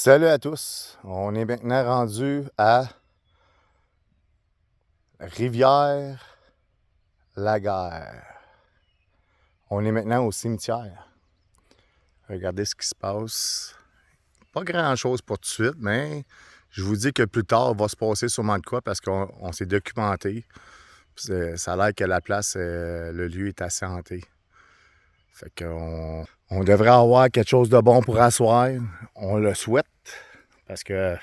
Salut à tous, on est maintenant rendu à Rivière-la-Guerre. On est maintenant au cimetière. Regardez ce qui se passe. Pas grand-chose pour tout de suite, mais je vous dis que plus tard, il va se passer sûrement de quoi parce qu'on s'est documenté. Ça a l'air que la place, le lieu est assez hanté. Fait qu'on devrait avoir quelque chose de bon pour asseoir. On le souhaite parce que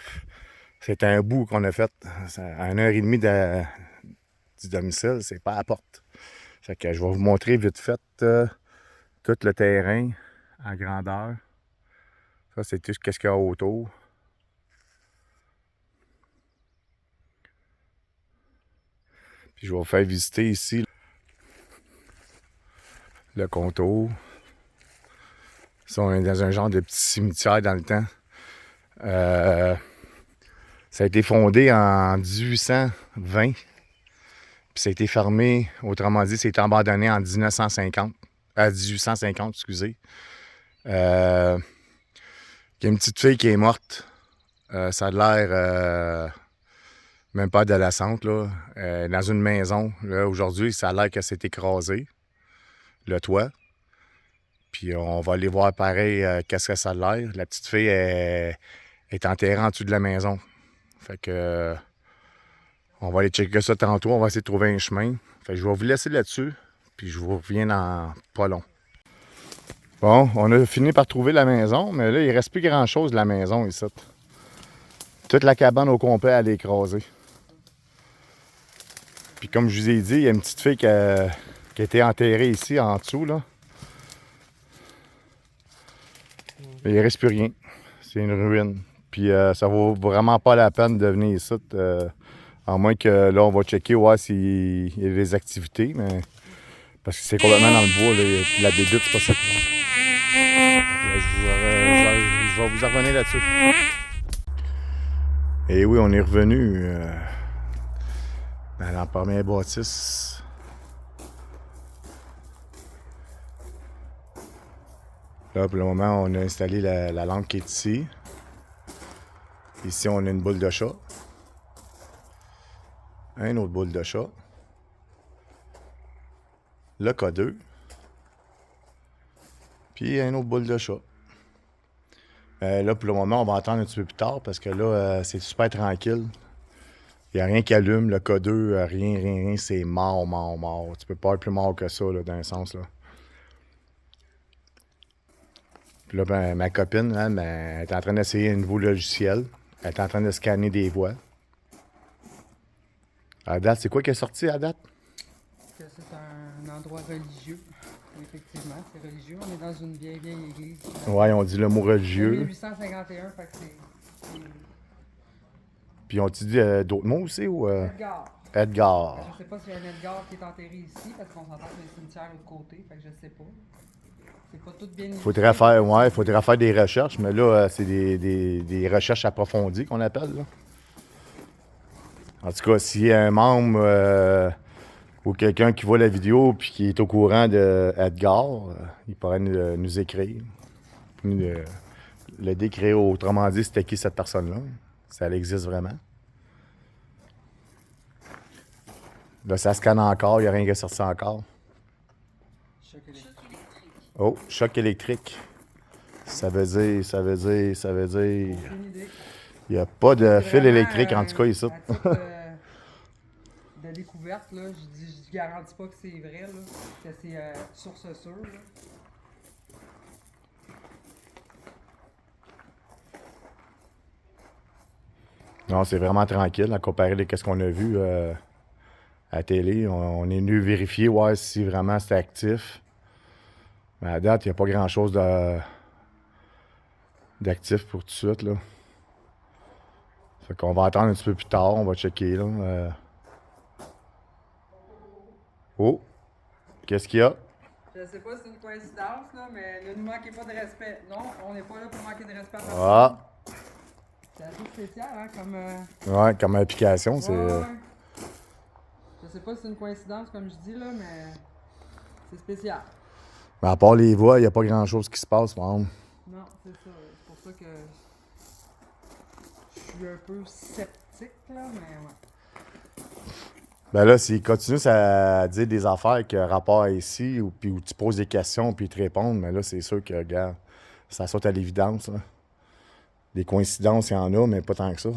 c'est un bout qu'on a fait. À 1h30 du domicile, c'est pas à la porte. Fait que je vais vous montrer vite fait tout le terrain en grandeur. Ça, c'est tout ce qu'il y a autour. Puis je vais vous faire visiter ici le contour. Ça, on est dans un genre de petit cimetière dans le temps. Ça a été fondé en 1820. Puis ça a été fermé, autrement dit, ça a été abandonné en 1850, excusez. Il y a une petite fille qui est morte. Ça a l'air même pas adolescente, là. Dans une maison. Là, aujourd'hui, ça a l'air que c'est écrasé, le toit. Puis on va aller voir pareil qu'est-ce que ça a l'air. La petite fille est enterrée en dessous de la maison. Fait que on va aller checker ça tantôt. On va essayer de trouver un chemin. Fait que je vais vous laisser là-dessus. Puis je vous reviens dans pas long. Bon, on a fini par trouver la maison, mais là, il reste plus grand-chose de la maison ici. Toute la cabane au complet, elle est écrasée. Puis comme je vous ai dit, il y a une petite fille qui a été enterrée ici, en dessous, là. Mais il ne reste plus rien. C'est une ruine. Puis ça vaut vraiment pas la peine de venir ici. À moins que là, on va checker voir s'il y a des activités, mais... Parce que c'est complètement dans le bois, là. Puis la débute, c'est pas ça. Je vais vous en revenir là-dessus. Et oui, on est revenu dans la première bâtisse. Là, pour le moment, on a installé la lampe qui est ici. Ici, on a une boule de chat. Une autre boule de chat. Le K2. Puis une autre boule de chat. Là, pour le moment, on va attendre un petit peu plus tard parce que là, c'est super tranquille. Il n'y a rien qui allume. Le K2, rien, c'est mort. Tu peux pas être plus mort que ça, là, dans un sens, là. Puis là, ben, ma copine, hein, ben, elle est en train d'essayer un nouveau logiciel. Elle est en train de scanner des voix. À date, c'est quoi qui est sorti à date? C'est un endroit religieux. Effectivement, c'est religieux. On est dans une vieille église. Ouais, on dit le mot religieux. 1851, fait que c'est... Puis on dit d'autres mots aussi ou... Edgar. Edgar. Je sais pas s'il y a un Edgar qui est enterré ici, parce qu'on s'entend que le cimetière de l'autre côté, fait que je sais pas. C'est pas tout bien... Faudrait faire des recherches, mais là, c'est des recherches approfondies qu'on appelle, là. En tout cas, s'il y a un membre ou quelqu'un qui voit la vidéo puis qui est au courant de Edgar, il pourrait nous écrire. Le décrire, autrement dit, c'était qui cette personne-là. Si elle existe vraiment. Là, ça scanne encore, il n'y a rien qui est sorti encore. Choc électrique. Oh, choc électrique. Ça veut dire... Aucune idée. Il n'y a pas de C'est fil vraiment, électrique, en tout cas, ici. À titre de découverte, là, je garantis pas que c'est vrai, là, que c'est source sûre. Là. Non, c'est vraiment tranquille à comparer à ce qu'on a vu à la télé. On est venu vérifier ouais, si vraiment c'était actif. Mais à date, il n'y a pas grand-chose d'actif pour tout de suite. Là. Fait qu'on va attendre un petit peu plus tard. On va checker. Là. Oh! Qu'est-ce qu'il y a? Je sais pas si c'est une coïncidence, là, mais ne nous manquez pas de respect. Non, on n'est pas là pour manquer de respect à personne. Ah! C'est assez spécial, hein, comme... Ouais, comme application, c'est... Ouais. Je sais pas si c'est une coïncidence, comme je dis, là, mais c'est spécial. Mais à part les voix, il n'y a pas grand-chose qui se passe, par exemple. Non, c'est ça. C'est pour ça que suis un peu sceptique, là, mais ouais. Ben là, s'il continue à dire des affaires qui ont rapport à ici, ou puis où tu poses des questions, puis ils te répondent, mais là, c'est sûr que, regarde, ça saute à l'évidence, là. Des coïncidences, il y en a, mais pas tant que ça. Ouais.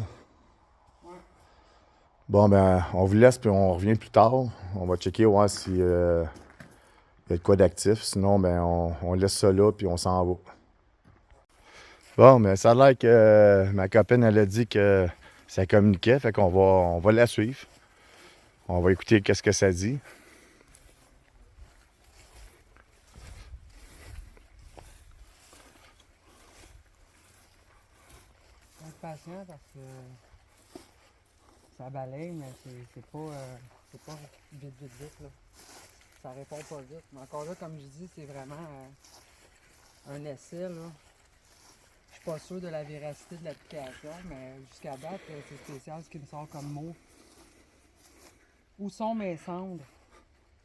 Bon, ben, on vous laisse, puis on revient plus tard. On va checker, voir si y a de quoi d'actif. Sinon, ben, on laisse ça là, puis on s'en va. Bon, mais ça a l'air que ma copine, elle a dit que ça communiquait, fait on va la suivre. On va écouter qu'est-ce que ça dit. Faut être patient parce que ça balaye, mais c'est pas vite, vite, vite, là. Ça répond pas vite. Mais encore là, comme je dis, c'est vraiment un essai, là. Je suis pas sûr de la véracité de l'application, mais jusqu'à date, c'est spécial ce qui me sort comme mot. Où sont mes cendres?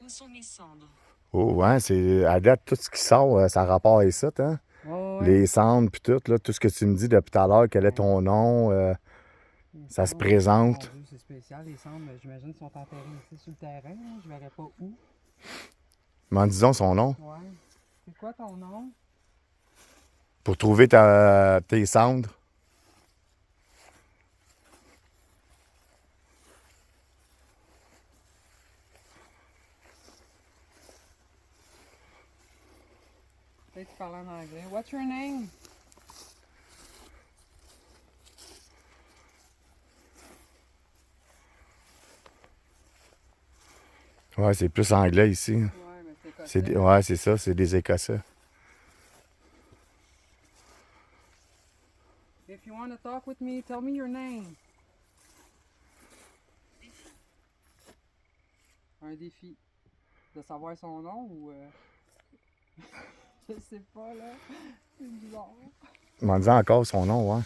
Où sont mes cendres? Oh, ouais, c'est à date, tout ce qui sort, ça a rapport à ça, hein? Ouais, ouais. Les cendres, puis tout, là, tout ce que tu me dis depuis tout à l'heure, quel est ton nom, Les ça se cendres, présente. mon Dieu, c'est spécial. Les cendres, mais j'imagine qu'ils sont enterrés ici sur le terrain. Là. Je verrais pas où. Mais disons son nom. Ouais. C'est quoi ton nom? Pour trouver tes cendres. Peut-être que tu parles en anglais. What's your name? Ouais, c'est plus anglais ici. Ouais, mais c'est écossais. Ouais, c'est ça, c'est des Écossais. If you want to talk with me, tell me your name. Un défi. De savoir son nom ou... Je sais pas, là. C'est bizarre. M'en disant encore son nom, ouais.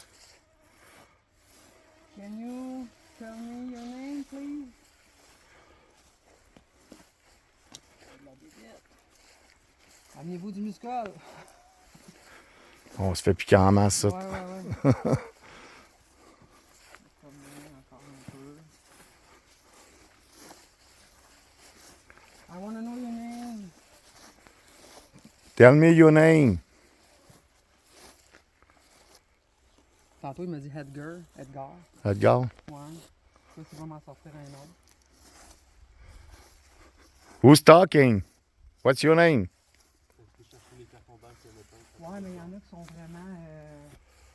Can you tell me your name, please? C'est de la bébête. Amenez-vous du muscol. On se fait piquer en masse, ça. Ouais, ouais, ouais. Comme encore un peu. I wanna know your name. Tell me your name. Tantôt, il m'a dit Edgar. Edgar. Edgar. Ouais. Ça, c'est va m'en sortir un autre. Who's talking? What's your name? Ouais, mais il y en a qui sont vraiment.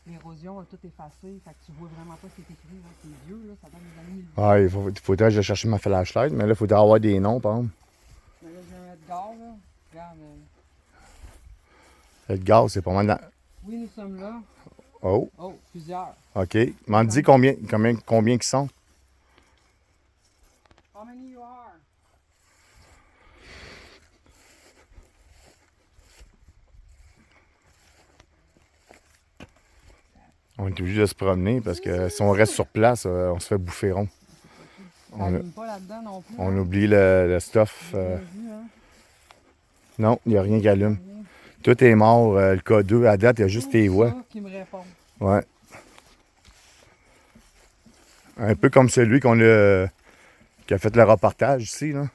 L'érosion a tout effacé. Fait que tu vois vraiment pas ce qui est écrit. Là. C'est vieux, là. Ça donne des années 1000. Ouais, il faudrait que je cherche ma flashlight, mais là, il faudrait avoir des noms, par exemple. Mais là, j'ai un Edgar, là. Regarde. Edgar, c'est pas mal dans... Oui, nous sommes là. Oh, Oh, plusieurs. OK. M'en dis combien qu'ils sont? How many you are? On est obligé de se promener parce que si on reste sur place, on se fait bouffer rond. Ça allume pas là-dedans non plus. On hein? oublie le stuff. J'ai bien vu, hein? Non, il n'y a rien qui allume. Rien. Tout est mort. Le K2, à date, il y a juste tes Tout voix. ça qui me répond. Ouais. Un peu comme celui qui a fait le reportage ici, là. Ouais,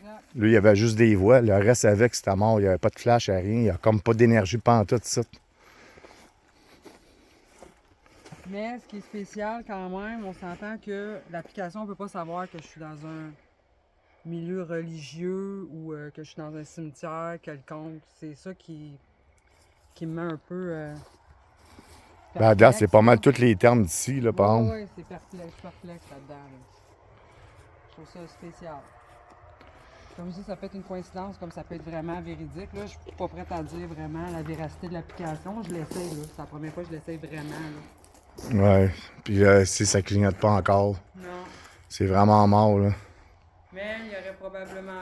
exact. Lui, il y avait juste des voix. Le reste avec, c'était mort. Il n'y avait pas de flash, rien. Il n'y a comme pas d'énergie pantoute, ça. Mais ce qui est spécial quand même, on s'entend que l'application ne peut pas savoir que je suis dans un milieu religieux ou que je suis dans un cimetière quelconque. C'est ça qui me met un peu. Ben, à date, c'est pas mal là. tous les termes d'ici, là, par exemple. Oui, c'est perplexe là-dedans. Là. Je trouve ça spécial. Comme je dis, ça peut être une coïncidence, comme ça peut être vraiment véridique. Là, je suis pas prête à dire vraiment la véracité de l'application. Je l'essaye, là. C'est la première fois que je l'essaye vraiment. Là. Ouais. Puis si ça clignote pas encore, Non. c'est vraiment mort, là. Mais il y aurait probablement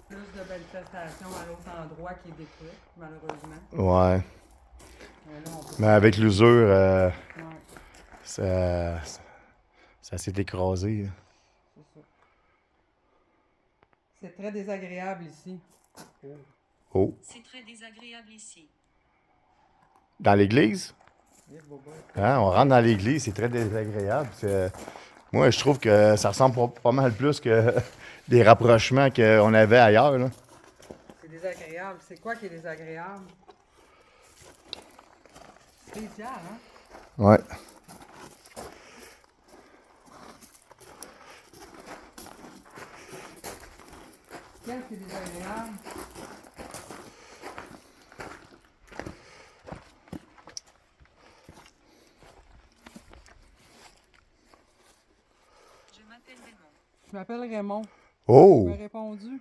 plus de manifestations à l'autre endroit qui est détruit, malheureusement. Ouais. Mais là, on peut Mais avec l'usure, Ouais, ça s'est écrasé. c'est ça. C'est très désagréable ici. Oh. C'est très désagréable ici. Dans l'église? Hein, on rentre dans l'église, c'est très désagréable. Moi, je trouve que ça ressemble pas mal plus que des rapprochements qu'on avait ailleurs. Là. C'est désagréable. C'est quoi qui est désagréable? Spécial, hein? Ouais. Qu'est-ce qui est désagréable? Je m'appelle Raymond. Je m'appelle Raymond. Oh! Tu m'as répondu.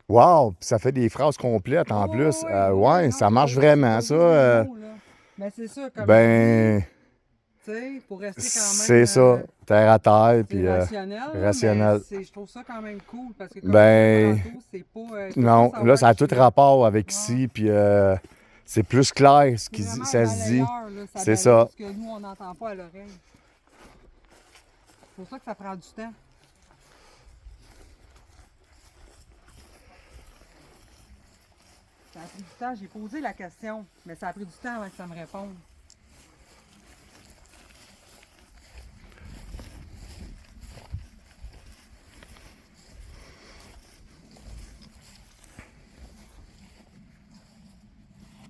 Wow! Puis ça fait des phrases complètes en plus. Ouais, ça marche vraiment, ça. Mais c'est ça, comme Ben, tu sais, pour rester quand même. c'est ça. Terre à terre, C'est puis rationnel, là, rationnel. mais je trouve ça quand même cool parce que comme Ben, tantôt, c'est pas. non, là, ça a tout rapport avec Ouais. ici, puis c'est plus clair ce C'est qui vraiment ça un se dit. balayeur, là, C'est balaye ça. ce que nous, on n'entend pas à l'oreille. C'est pour ça que ça prend du temps. Ça a pris du temps. J'ai posé la question, mais ça a pris du temps avant que ça me réponde.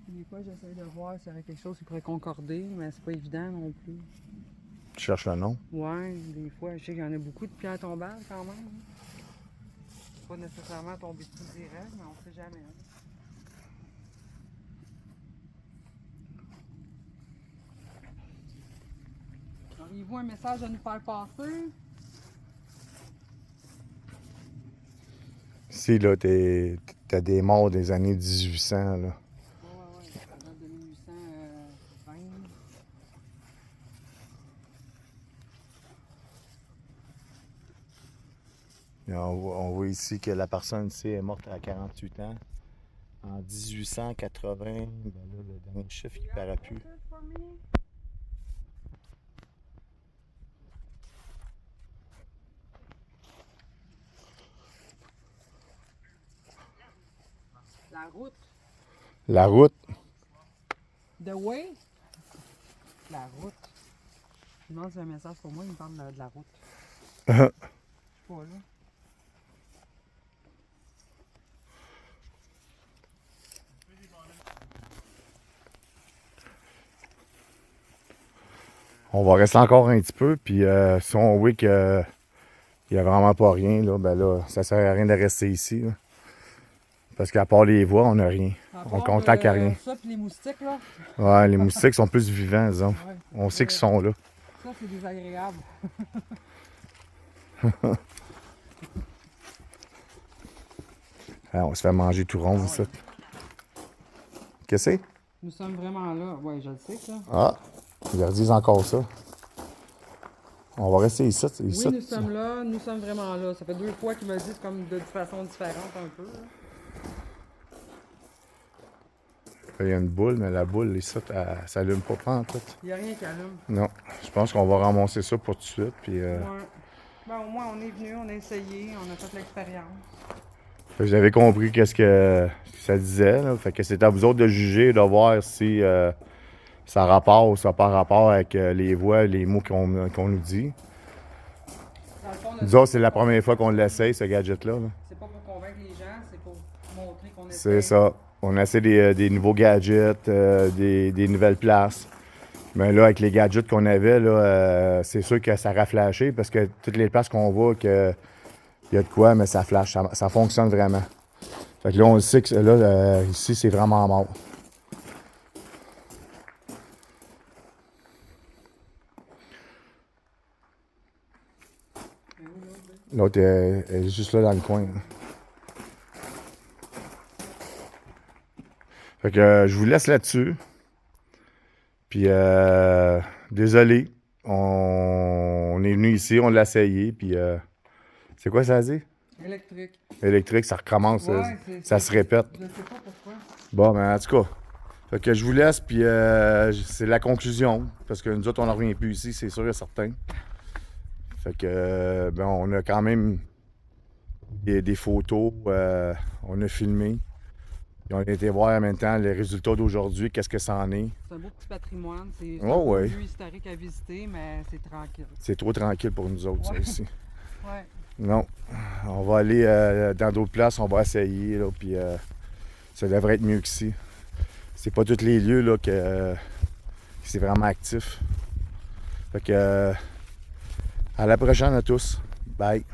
Des fois, j'essaie de voir s'il y avait quelque chose qui pourrait concorder, mais c'est pas évident non plus. Tu cherches le nom? Ouais, des fois, je sais qu'il y en a beaucoup de pierres tombales quand même. Pas nécessairement tomber dessus direct, mais on sait jamais. Auriez-vous un message à nous faire passer? Ici, là, t'as des morts des années 1800, là. Ouais, ça date de 1820. Et on voit ici que la personne ici est morte à 48 ans. En 1880, ben là, le dernier chiffre qui paraît plus. La route. La route. The way? La route. Je me demande si c'est un message pour moi, il me parle de la route. Je sais pas, là. On va rester encore un petit peu, puis si on voit qu'il n'y a vraiment pas rien, là, ben là, ça sert à rien de rester ici. Là. Parce qu'à part les voies, on n'a rien. On contacte à rien. Ça, puis les moustiques, là. Ouais, les moustiques sont plus vivants, disons. Ouais, On sait qu'ils sont là. ça, c'est désagréable. Ah, on se fait manger tout rond, Ah ça. ouais. Qu'est-ce que c'est? Nous sommes vraiment là. Ouais, je le sais, ça. Ah, ils leur disent encore ça. On va rester ici. Oui, nous sommes là. Nous sommes vraiment là. Ça fait 2 fois qu'ils me le disent comme de façon différente un peu. Là. Il y a une boule, mais la boule, ici, elle s'allume pas en tout. Il n'y a rien qui allume. Non, je pense qu'on va ramasser ça pour tout de suite. Puis, Ouais. Ben, au moins, on est venu, on a essayé, on a fait l'expérience. j'avais compris qu'est-ce que ça disait. Là. Fait que c'est à vous autres de juger, de voir si ça a rapport ou ça n'a pas rapport avec les voix, les mots qu'on nous dit. Dans le fond, Nous autres, c'est la première fois qu'on l'essaye, ce gadget-là. Là. c'est pas pour convaincre les gens, c'est pour montrer qu'on essaie. C'est ça. On essaie des nouveaux gadgets, des nouvelles places. Mais là, avec les gadgets qu'on avait, là, c'est sûr que ça a flashé parce que toutes les places qu'on voit, qu'il y a de quoi, mais ça flash, ça fonctionne vraiment. Fait que là, on le sait que là, ici, c'est vraiment mort. L'autre elle est juste là dans le coin. Là. Fait que je vous laisse là-dessus. Puis désolé, on est venu ici, on l'a essayé, puis c'est quoi ça dit? Électrique. Électrique, ça recommence, Ouais, ça se répète. Je sais pas pourquoi. Bon, ben en tout cas, fait que je vous laisse, puis c'est la conclusion, parce que nous autres, on n'en revient plus ici, c'est sûr et certain. Fait que, ben, on a quand même des photos, on a filmé. Ils ont été voir en même temps les résultats d'aujourd'hui, qu'est-ce que ça en est. C'est un beau petit patrimoine. C'est Oh, un beau ouais. lieu historique à visiter, mais c'est tranquille. C'est trop tranquille pour nous autres, Ouais. ça ici. Ouais. Non. On va aller dans d'autres places, on va essayer, là, puis ça devrait être mieux qu'ici. C'est pas tous les lieux là, que c'est vraiment actif. Fait que à la prochaine à tous. Bye.